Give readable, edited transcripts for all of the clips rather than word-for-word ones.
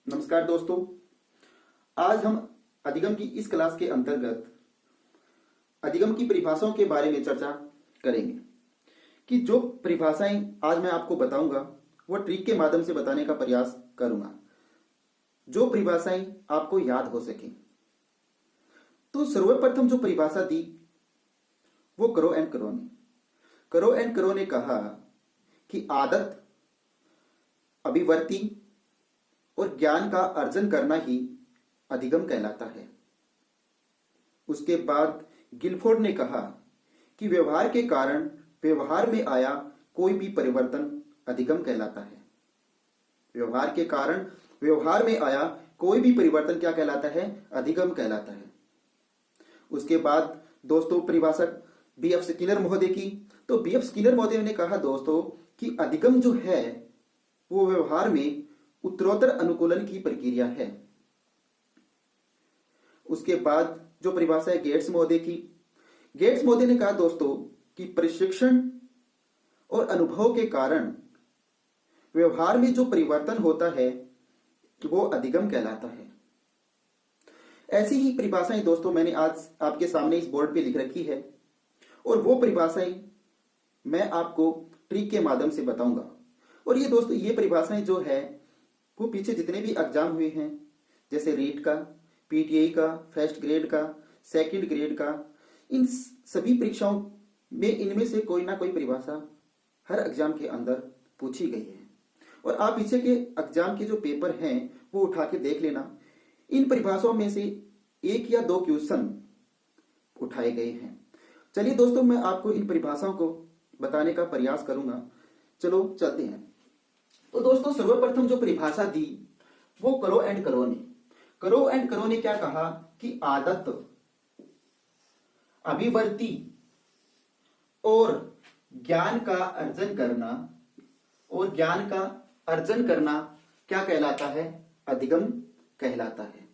नमस्कार दोस्तों। आज हम अधिगम की इस क्लास के अंतर्गत अधिगम की परिभाषाओं के बारे में चर्चा करेंगे कि जो परिभाषाएं आज मैं आपको बताऊंगा वो ट्रिक के माध्यम से बताने का प्रयास करूंगा, जो परिभाषाएं आपको याद हो सके। तो सर्वप्रथम जो परिभाषा दी वो करो एंड करो ने कहा कि आदत, अभिवृत्ति और ज्ञान का अर्जन करना ही अधिगम कहलाता है। उसके बाद गिलफोर्ड ने कहा कि व्यवहार के कारण व्यवहार में आया कोई भी परिवर्तन अधिगम कहलाता है। व्यवहार के कारण व्यवहार में आया कोई भी परिवर्तन क्या कहलाता है? अधिगम कहलाता है। उसके बाद दोस्तों परिभाषक B.F. स्किनर महोदय की, तो B.F. स्किनर महोदय ने कहा दोस्तों कि अधिगम जो है वो व्यवहार में उत्तरोत्तर अनुकूलन की प्रक्रिया है। उसके बाद जो परिभाषा है गेट्स महोदय की, गेट्स महोदय ने कहा दोस्तों कि प्रशिक्षण और अनुभव के कारण व्यवहार में जो परिवर्तन होता है वो अधिगम कहलाता है। ऐसी ही परिभाषाएं दोस्तों मैंने आज आपके सामने इस बोर्ड पे लिख रखी है और वो परिभाषाएं मैं आपको ट्रिक के माध्यम से बताऊंगा। और ये दोस्तों ये परिभाषाएं जो है वो पीछे जितने भी एग्जाम हुए हैं, जैसे रीट का, पीटीआई का, फर्स्ट ग्रेड का, सेकंड ग्रेड का, इन सभी परीक्षाओं में इनमें से कोई ना कोई परिभाषा हर एग्जाम के अंदर पूछी गई है। और आप पीछे के एग्जाम के जो पेपर हैं वो उठा के देख लेना, इन परिभाषाओं में से एक या दो क्वेश्चन उठाए गए हैं। चलिए दोस्तों मैं आपको इन परिभाषाओं को बताने का प्रयास करूंगा। चलो चलते हैं। तो दोस्तों सर्वप्रथम जो परिभाषा दी वो करो एंड करो ने क्या कहा कि आदत, अभिवृत्ति और ज्ञान का अर्जन करना क्या कहलाता है? अधिगम कहलाता है।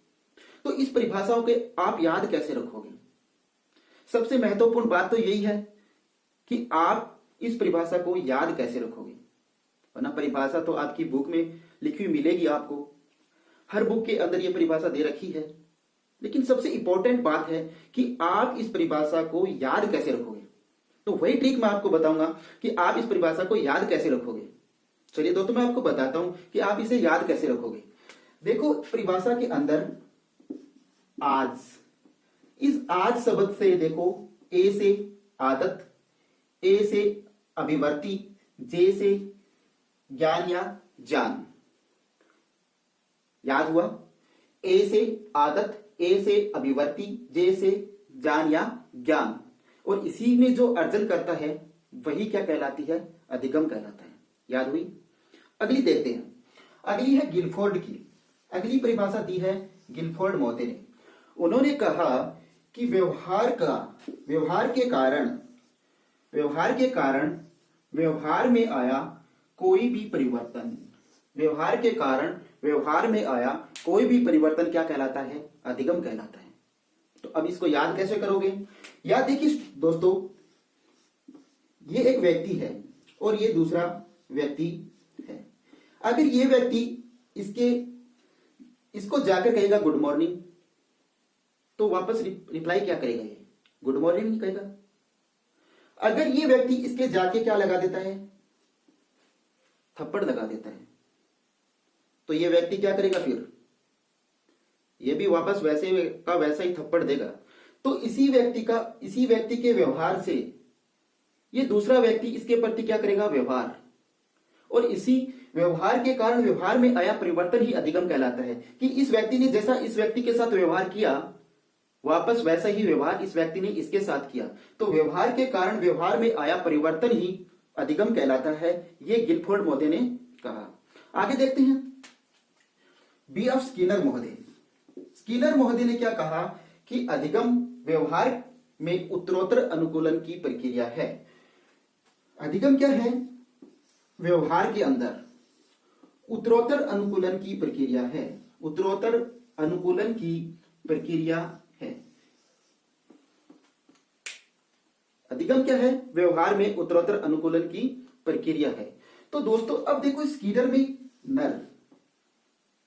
तो इस परिभाषाओं के आप याद कैसे रखोगे? सबसे महत्वपूर्ण बात तो यही है कि आप इस परिभाषा को याद कैसे रखोगे, वरना परिभाषा तो आपकी बुक में लिखी हुई मिलेगी आपको, हर बुक के अंदर यह परिभाषा दे रखी है। लेकिन सबसे इंपॉर्टेंट बात है कि आप इस परिभाषा को याद कैसे रखोगे। तो वही ट्रिक मैं आपको बताऊंगा कि आप इस परिभाषा को याद कैसे रखोगे। चलिए दोस्तों मैं आपको बताता हूं कि आप इसे याद कैसे रखोगे। देखो परिभाषा के अंदर आज, इस आज शब्द से देखो ए से आदत, ए से अभिवृत्ति, जे से ज्ञान या जान। याद हुआ? ए से आदत, ए से अभिवृत्ति, जे से जान या ज्ञान, और इसी में जो अर्जन करता है वही क्या कहलाती है? अधिगम कहलाता है। याद हुई? अगली देखते हैं। अगली है गिलफोर्ड की। अगली परिभाषा दी है गिलफोर्ड महोदय ने। उन्होंने कहा कि व्यवहार के कारण व्यवहार में आया कोई भी परिवर्तन, व्यवहार के कारण व्यवहार में आया कोई भी परिवर्तन क्या कहलाता है? अधिगम कहलाता है। तो अब इसको याद कैसे करोगे? याद देखिए दोस्तों, ये एक व्यक्ति है और ये दूसरा व्यक्ति है। अगर ये व्यक्ति इसको जाकर कहेगा गुड मॉर्निंग, तो वापस रिप्लाई क्या करेगा? ये गुड मॉर्निंग नहीं कहेगा। अगर ये व्यक्ति इसके जाके क्या लगा देता है? थप्पड़ लगा देता है, तो ये व्यक्ति क्या करेगा? फिर ये भी वापस वैसे का वैसा ही थप्पड़ देगा। तो इसी व्यक्ति के व्यवहार से ये दूसरा व्यक्ति इसके प्रति क्या करेगा? व्यवहार। और इसी व्यवहार के कारण व्यवहार में आया परिवर्तन ही अधिगम कहलाता है कि इस व्यक्ति ने जैसा इस व्यक्ति के साथ व्यवहार किया, वापस वैसा ही व्यवहार इस व्यक्ति ने इसके साथ किया। तो व्यवहार के कारण व्यवहार में आया परिवर्तन ही अधिगम कहलाता है, ये गिलफोर्ड महोदय ने कहा। आगे देखते हैं। B.F. स्किनर महोदय ने क्या कहा कि अधिगम व्यवहार में उत्तरोत्तर अनुकूलन की प्रक्रिया है। अधिगम क्या है? व्यवहार के अंदर उत्तरोत्तर अनुकूलन की प्रक्रिया है। उत्तरोत्तर अनुकूलन की प्रक्रिया है। अधिगम क्या है? व्यवहार में उत्तरोत्तर अनुकूलन की प्रक्रिया है। तो दोस्तों अब देखो स्किनर में नर,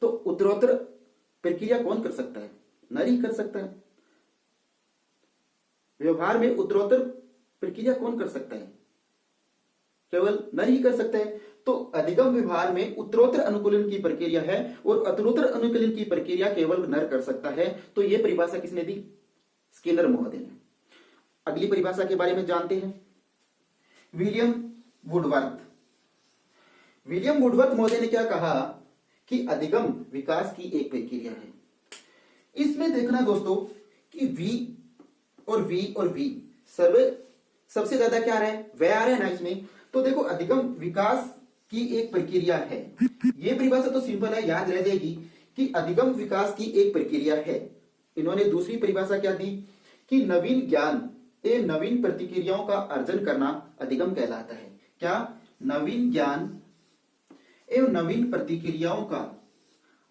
तो उत्तरोत्तर प्रक्रिया कौन कर सकता है? नर ही कर सकता है। व्यवहार में उत्तरोत्तर प्रक्रिया कौन कर सकता है? केवल नर ही कर सकता है। तो अधिगम व्यवहार में उत्तरोत्तर अनुकूलन की प्रक्रिया है और उत्तरोत्तर अनुकूलन की प्रक्रिया केवल नर कर सकता है। तो यह परिभाषा किसने दी? स्किनर महोदय ने। अगली परिभाषा के बारे में जानते हैं, विलियम वुडवर्थ। विलियम वुडवर्थ महोदय ने क्या कहा कि अधिगम विकास की एक प्रक्रिया है। इसमें देखना दोस्तों कि V और V सबसे ज्यादा क्या आ रहा है? वह आ रहा है ना इसमें। तो देखो अधिगम विकास की एक प्रक्रिया है। यह परिभाषा तो सिंपल है, याद रह जाएगी कि अधिगम विकास की एक प्रक्रिया है। इन्होंने दूसरी परिभाषा क्या दी कि नवीन ज्ञान एवं नवीन प्रतिक्रियाओं का अर्जन करना अधिगम कहलाता है। क्या? नवीन ज्ञान एवं नवीन प्रतिक्रियाओं का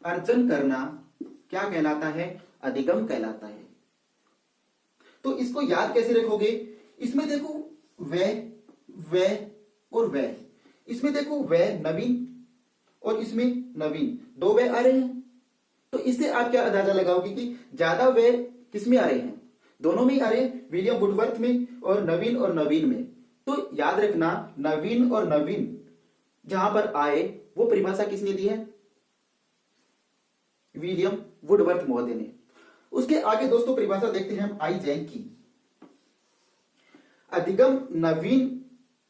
अर्जन करना क्या कहलाता है? अधिगम कहलाता है। तो इसको याद कैसे रखोगे? इसमें देखो वह और वह, इसमें देखो वह नवीन और इसमें नवीन, दो वह आ रहे हैं। तो इससे आप क्या अंदाजा लगाओगे कि ज्यादा वह किस में आ रहे हैं? दोनों में आ रहे हैं, विलियम वुडवर्थ में और नवीन में। तो याद रखना नवीन और नवीन जहां पर आए वो परिभाषा किसने दी है? विलियम वुडवर्थ महोदय ने। उसके आगे दोस्तों परिभाषा देखते हैं हम आईजैक की। अधिगम नवीन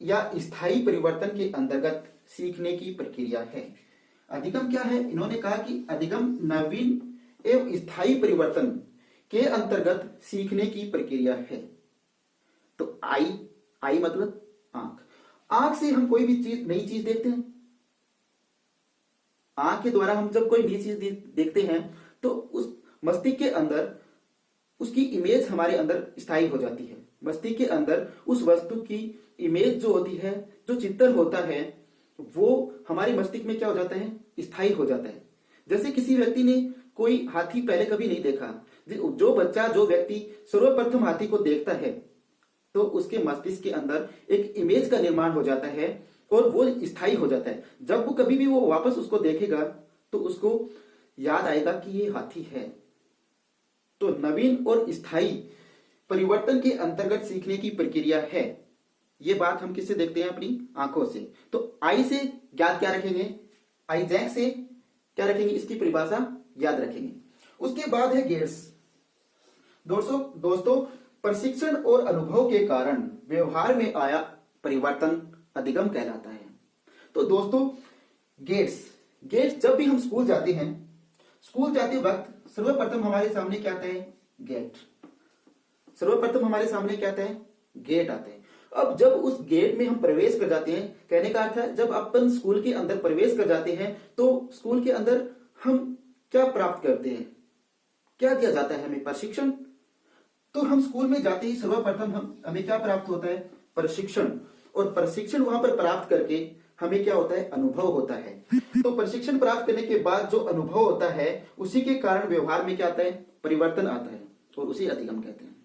या स्थायी परिवर्तन के अंतर्गत सीखने की प्रक्रिया है। अधिगम क्या है? इन्होंने कहा कि अधिगम नवीन एवं स्थायी परिवर्तन के अंतर्गत सीखने की प्रक्रिया है। तो आई मतलब आंख। आंख से हम कोई भी नई चीज देखते हैं। आंख के द्वारा हम जब कोई नई चीज देखते हैं तो उस मस्तिष्क के अंदर उसकी इमेज हमारे अंदर स्थायी हो जाती है। मस्तिष्क के अंदर उस वस्तु की इमेज जो होती है, जो चित्र होता है, वो हमारे मस्तिष्क में क्या हो जाता है? स्थायी हो जाता है। जैसे किसी व्यक्ति ने कोई हाथी पहले कभी नहीं देखा, जो व्यक्ति सर्वप्रथम हाथी को देखता है तो उसके मस्तिष्क के अंदर एक इमेज का निर्माण हो जाता है और वो स्थायी हो जाता है। जब वो कभी भी वो वापस उसको देखेगा तो उसको याद आएगा कि ये हाथी है। तो नवीन और स्थायी परिवर्तन के अंतर्गत सीखने की प्रक्रिया है। ये बात हम किससे देखते हैं? अपनी आंखों से। तो आई से याद क्या रखेंगे? आईजैक से क्या रखेंगे? इसकी परिभाषा याद रखेंगे। उसके बाद है गेट्स। दोस्तों प्रशिक्षण और अनुभव के कारण व्यवहार में आया परिवर्तन अधिगम कहलाता है। तो दोस्तों गेट्स जब भी हम स्कूल जाते हैं, स्कूल जाते वक्त सर्वप्रथम हमारे सामने क्या आता है? गेट। सर्वप्रथम हमारे सामने क्या आता है? गेट आते हैं। अब जब उस गेट में हम प्रवेश कर जाते हैं, कहने का अर्थ है जब अपन स्कूल के अंदर प्रवेश कर जाते हैं तो स्कूल के अंदर हम क्या प्राप्त करते हैं? क्या दिया जाता है हमें? प्रशिक्षण। तो हम स्कूल में जाते ही सर्वप्रथम हमें क्या प्राप्त होता है? प्रशिक्षण। और प्रशिक्षण वहां पर प्राप्त करके हमें क्या होता है? अनुभव होता है। तो प्रशिक्षण प्राप्त करने के बाद जो अनुभव होता है उसी के कारण व्यवहार में क्या आता है? परिवर्तन आता है और उसे अधिगम कहते हैं।